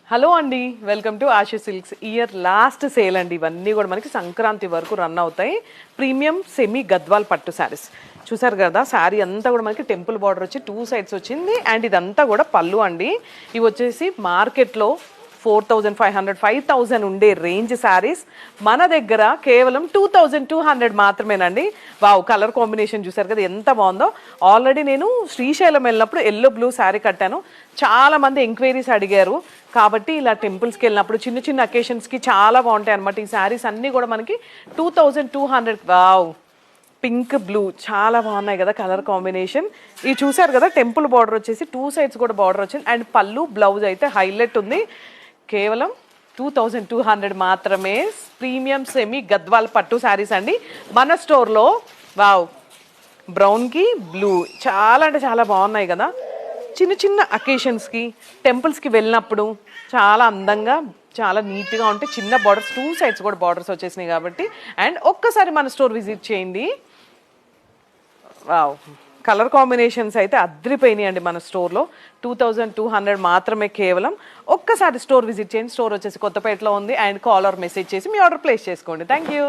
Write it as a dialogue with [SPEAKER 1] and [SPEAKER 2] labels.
[SPEAKER 1] Hello అండి, welcome to Ashu silks. Year last sale అండి. ఇవన్నీ కూడా మనకి సంక్రాంతి వరకు రన్ అవుతాయి. ప్రీమియం సెమీ గద్వాల్ పట్టు శారీస్ చూసారు కదా. శారీ అంతా కూడా మనకి టెంపుల్ బార్డర్ వచ్చి 2 సైడ్స్ వచ్చింది. అండ్ ఇదంతా కూడా పళ్ళు అండి. ఇవి వచ్చేసి మార్కెట్లో 4500 5000 ఉండే రేంజ్ శారీస్ మన దగ్గర కేవలం 2200 మాత్రమేనండి. వావ్, కలర్ కాంబినేషన్ చూసారు కదా ఎంత బాగుందో. ఆల్రెడీ నేను శ్రీశైలం వెళ్ళినప్పుడు ఎల్లో బ్లూ శారీ కట్టాను. చాలా మంది ఎంక్వైరీస్ అడిగారు. కాబట్టి ఇలా టెంపుల్స్కి వెళ్ళినప్పుడు చిన్న చిన్న అకేషన్స్కి చాలా బాగుంటాయి అనమాట. ఈ శారీస్ అన్నీ కూడా మనకి 2200. వావ్, పింక్ బ్లూ చాలా బాగున్నాయి కదా కలర్ కాంబినేషన్. ఇవి చూసారు కదా, టెంపుల్ బార్డర్ వచ్చేసి 2 సైడ్స్ కూడా బార్డర్ వచ్చింది. అండ్ పళ్ళు బ్లౌజ్ అయితే హైలైట్ ఉంది. కేవలం 2200 మాత్రమే. ప్రీమియం సెమీ గద్వాల్ పట్టు శారీస్ అండి మన స్టోర్లో. వావ్, బ్రౌన్కి బ్లూ చాలా అంటే చాలా బాగున్నాయి కదా. చిన్న చిన్న అకేషన్స్కి టెంపుల్స్కి వెళ్ళినప్పుడు చాలా అందంగా చాలా నీట్గా ఉంటే చిన్న బార్డర్స్ 2 సైడ్స్ కూడా బార్డర్స్ వచ్చేసినాయి కాబట్టి. అండ్ ఒక్కసారి మన స్టోర్ విజిట్ చేయండి. వావ్, కలర్ కాంబినేషన్స్ అయితే అద్రిపోయినాయి అండి మన స్టోర్లో. 2200 మాత్రమే కేవలం. ఒక్కసారి స్టోర్ విజిట్ చేయండి. స్టోర్ వచ్చేసి కొత్తపేటలో ఉంది. అండ్ కాల్ ఆర్ మెసేజ్ చేసి మీ ఆర్డర్ ప్లేస్ చేసుకోండి. Thank you.